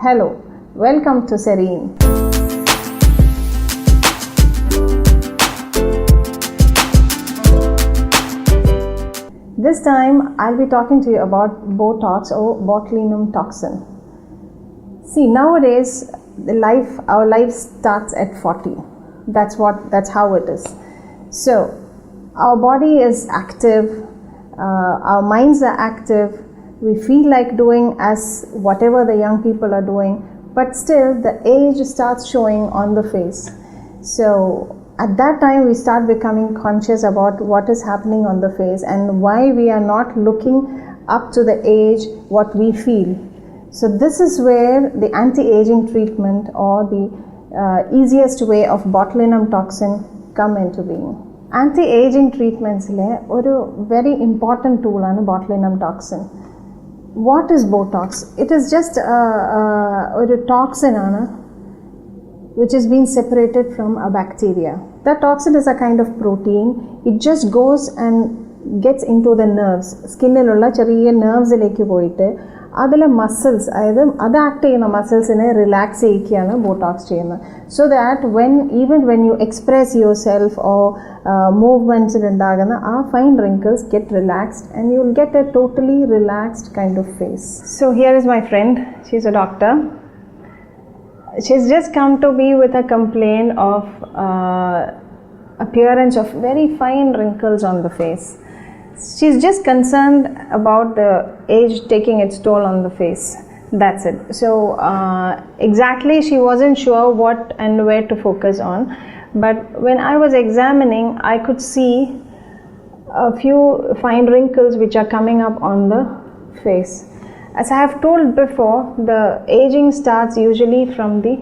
Hello, welcome to Serene. This time I'll be talking to you about Botox or botulinum toxin. See, nowadays our life starts at 40. That's how it is. So our body is active, our minds are active. We feel like doing as whatever the young people are doing, but still the age starts showing on the face. So at that time we start becoming conscious about what is happening on the face and why we are not looking up to the age what we feel. So this is where the anti-aging treatment or the easiest way of botulinum toxin come into being. Anti-aging treatments le oru very important tool aanu botulinum toxin. What is Botox? It is just a toxin which is being separated from a bacteria. That toxin is a kind of protein. It just goes and gets into the nerves. Skinnilulla cheriya nerves ilekku poite adile muscles adu act cheyna muscles ine relax cheyikkana Botox cheyunna, so that even when you express yourself or movements undagana fine wrinkles get relaxed and you will get a totally relaxed kind of face. So here is my friend. She's a doctor. She's just come to me with a complaint of appearance of very fine wrinkles on the face. She's just concerned about the age taking its toll on the face. That's it. So exactly she wasn't sure what and where to focus on, but when I was examining I could see a few fine wrinkles which are coming up on the face. As I have told before, the aging starts usually from the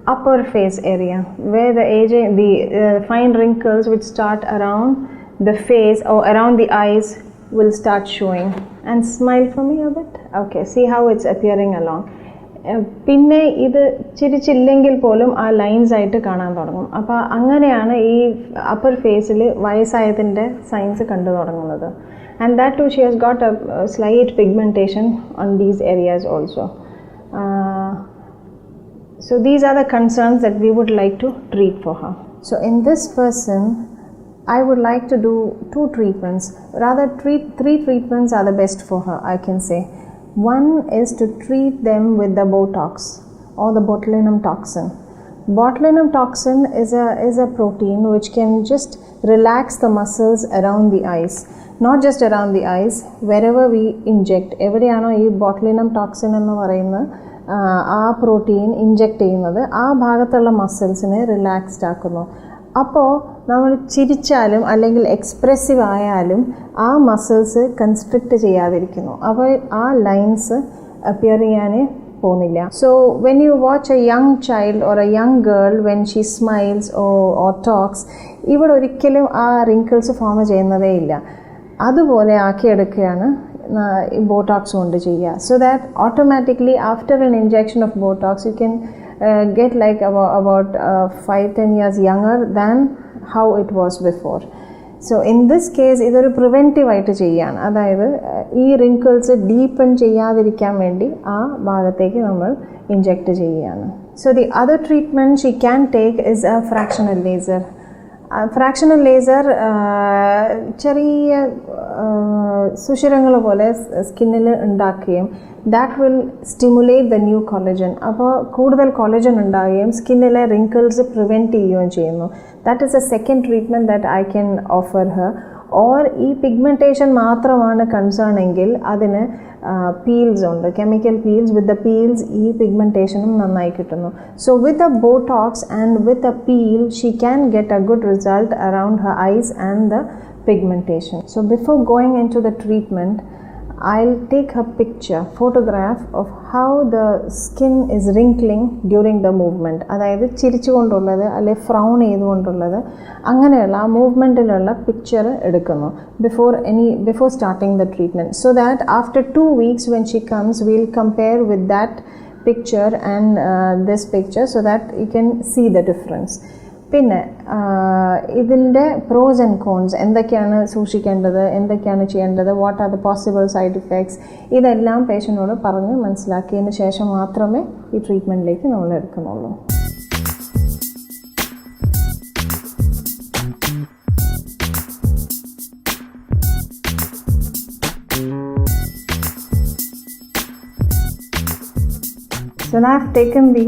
upper face area, where the fine wrinkles which start around the face or around the eyes will start showing. And smile for me a bit. Okay, see how it's appearing along. പിന്നെ ഇത് ചിരിച്ചില്ലെങ്കിൽ പോലും ആ lines ആയിട്ട് കാണാൻ തുടങ്ങും. അപ്പോൾ അങ്ങനെയാണ് ഈ അപ്പർ ഫേസിൽ വയസ്സായതിൻ്റെ സൈൻസ് കണ്ടു തുടങ്ങുന്നത്. And that too, she has got a slight pigmentation on these areas also. So these are the concerns that we would like to treat for her. So in this person, I would like to do 2 treatments. Rather, 3 treatments are the best for her, I can say. One is to treat them with the Botox or the botulinum toxin. Botulinum toxin is a protein which can just relax the muscles around the eyes. Not just around the eyes, wherever we inject. എവിടെയാണോ ഈ botulinum toxin എന്ന് പറയുന്ന ആ protein inject ചെയ്യുന്നത് ആ ഭാഗത്തുള്ള മസിൽസിനെ relaxed ആക്കുന്നു. അപ്പോൾ നമ്മൾ ചിരിച്ചാലും അല്ലെങ്കിൽ എക്സ്പ്രസീവ് ആയാലും ആ മസിൽസ് കൺസ്ട്രിക്റ്റ് ചെയ്യാതിരിക്കുന്നു. അപ്പോൾ ആ ലൈൻസ് അപ്പിയർ ചെയ്യാനേ പോകുന്നില്ല. So when you watch A young child or A young girl when she smiles or talks, ഇവിടെ ഒരിക്കലും ആ റിങ്കിൾസ് ഫോം ചെയ്യുന്നതേ ഇല്ല. അതുപോലെ ആക്കിയെടുക്കുകയാണ് ബോട്ടോക്സ് കൊണ്ട് ചെയ്യുക. So that automatically after N injection of Botox you can get like about 5-10 years younger than how it was before. So in this case ഇതൊരു preventive ആയിട്ട് ചെയ്യാണ്. അതായത് ഈ റിങ്കിൾസ് ഡീപ്പൺ ചെയ്യാതിരിക്കാൻ വേണ്ടി ആ ഭാഗത്തേക്ക് നമ്മൾ ഇൻജെക്റ്റ് ചെയ്യുകയാണ്. So the other treatment she can take is a fractional laser. Fractional laser ചെറിയ സുഷിരങ്ങൾ പോലെ സ്കിന്നിൽ ഉണ്ടാക്കുകയും that will stimulate the new collagen. അപ്പോൾ കൂടുതൽ കൊളജൻ ഉണ്ടാകുകയും സ്കിന്നിലെ റിങ്കിൾസ് പ്രിവെൻറ്റ് ചെയ്യുകയും ചെയ്യുന്നു. That is the second treatment that I can offer her. Or ഈ പിഗ്മെൻറ്റേഷൻ മാത്രമാണ് കൺസേൺ എങ്കിൽ അതിന് പീൽസ് ഉണ്ട്, chemical peels. With the peels ഈ പിഗ്മെൻറ്റേഷനും നന്നായി കിട്ടുന്നു. So with a Botox and with a peel she can get A good result around her eyes and the pigmentation. So before going into the treatment, I'll take a photograph of how the skin is wrinkling during the movement. അതായത് ചിരിച്ചുകൊണ്ടുള്ളത് അല്ലെ ഫ്രൗൺ ചെയ്തുകൊണ്ടുള്ളത് അങ്ങനെയുള്ള ആ മൂവ്മെൻറ്റിലുള്ള picture എടുക്കുന്നു before starting the treatment, so that after 2 weeks when she comes we'll compare with that picture and this picture so that you can see the difference. പിന്നെ ഇതിൻ്റെ pros and cons, എന്തൊക്കെയാണ് സൂക്ഷിക്കേണ്ടത്, എന്തൊക്കെയാണ് ചെയ്യേണ്ടത്, what are the possible side effects, ഇതെല്ലാം പേഷ്യൻറ്റിനോട് പറഞ്ഞ് മനസ്സിലാക്കിയതിന് ശേഷം മാത്രമേ ഈ ട്രീറ്റ്മെൻറ്റിലേക്ക് നമ്മൾ എടുക്കുന്നുള്ളൂ. So now I have taken the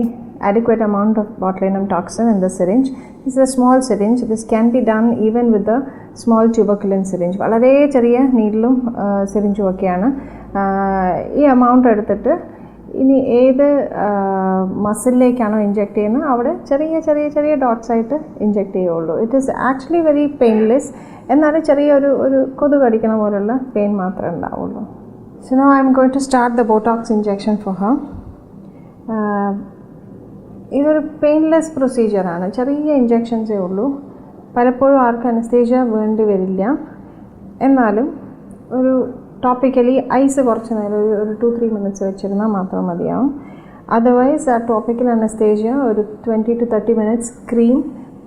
adequate amount of botulinum toxin in the syringe. This is a small syringe. This can be done even with the small tuberculin syringe. വളരെ ചെറിയ നീഡിലും സിറിഞ്ചും ഒക്കെയാണ്. ഈ എമൗണ്ട് എടുത്തിട്ട് ഇനി ഏത് മസിലിലേക്കാണോ ഇഞ്ചെക്ട് ചെയ്യുന്നത് അവിടെ ചെറിയ ചെറിയ ചെറിയ ഡോട്ട്സ് ആയിട്ട് ഇഞ്ചെക്ട് ചെയ്യുള്ളൂ. It is actually very painless. എന്നാലും ചെറിയൊരു കൊതുക് കടിക്കണ പോലുള്ള പെയിൻ മാത്രമേ ഉണ്ടാവുള്ളൂ. So now I am going to start the Botox injection for her. ഇതൊരു പെയിൻലെസ് പ്രൊസീജിയറാണ്. ചെറിയ ഇഞ്ചെക്ഷൻസേ ഉള്ളൂ. പലപ്പോഴും ആർക്കും അനസ്തേഷ്യ വേണ്ടി വരില്ല. എന്നാലും ഒരു ടോപ്പിക്കലി ഐസ് കുറച്ച് നേരം ഒരു 2-3 മിനിറ്റ്സ് വെച്ചിരുന്നാൽ മാത്രം മതിയാവും. അതർവൈസ് ആ ടോപ്പിക്കൽ അനസ്തേഷ്യ ഒരു 20 to 30 മിനിറ്റ്സ് ക്രീം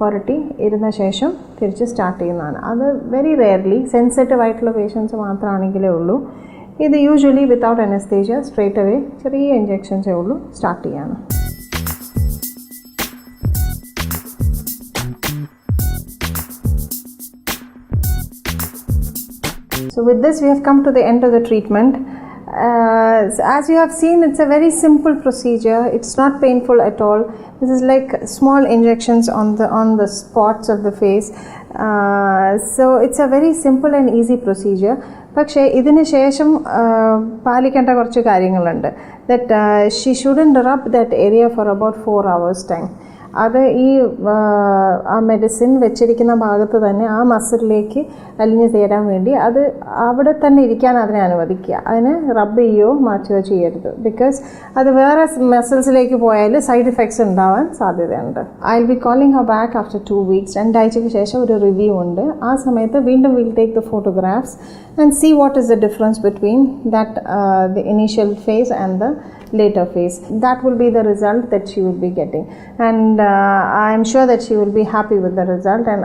പുരട്ടി ഇരുന്ന ശേഷം തിരിച്ച് സ്റ്റാർട്ട് ചെയ്യുന്നതാണ്. അത് വെരി റെയർലി സെൻസിറ്റീവ് ആയിട്ടുള്ള പേഷ്യൻസ് മാത്രമാണെങ്കിലേ ഉള്ളൂ. ഇത് usually without anaesthesia straight away ചെറിയ ഇഞ്ചെക്ഷൻസേ ഉള്ളൂ സ്റ്റാർട്ട് ചെയ്യാൻ. So with this we have come to the end of the treatment. As you have seen, it's a very simple procedure. It's not painful at all. This is like small injections on the spots of the face. So it's a very simple and easy procedure. പക്ഷേ ഇതിന് ശേഷം പാലിക്കേണ്ട കുറച്ച് കാര്യങ്ങളുണ്ട്. That she shouldn't rub that area for about 4 hours time. അത് ഈ ആ medicine വെച്ചിരിക്കുന്ന ഭാഗത്ത് തന്നെ ആ മസിലിലേക്ക് അലിഞ്ഞു ചേരാൻ വേണ്ടി അത് അവിടെ തന്നെ ഇരിക്കാൻ അതിനെ അനുവദിക്കുക. അതിന് റബ്ബ് ചെയ്യുകയോ മാറ്റുകയോ ചെയ്യരുത്. ബിക്കോസ് അത് വേറെ മസിൽസിലേക്ക് പോയാൽ സൈഡ് ഇഫക്ട്സ് ഉണ്ടാവാൻ സാധ്യതയുണ്ട്. I will be calling Har back after 2 weeks. 2 ആഴ്ചയ്ക്ക് ശേഷം ഒരു റിവ്യൂ ഉണ്ട്. ആ സമയത്ത് വീണ്ടും will take the photographs and see what is the difference between that the initial phase and the later phase. That will be the result that she will be getting, and I am sure that she will be happy with the result, and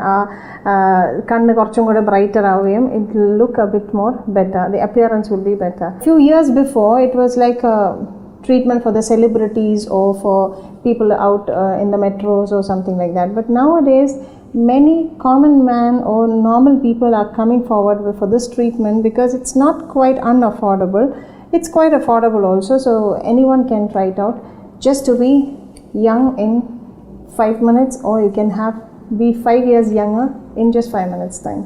kannu korchum kude brighter avuyum, it will look a bit more better, the appearance will be better. Few years before it was like a treatment for the celebrities or for people out in the metros or something like that, but nowadays many common man or normal people are coming forward for this treatment because it's not quite unaffordable. It's quite affordable also, so anyone can try it out just to be young in 5 minutes, or you can be 5 years younger in just 5 minutes time.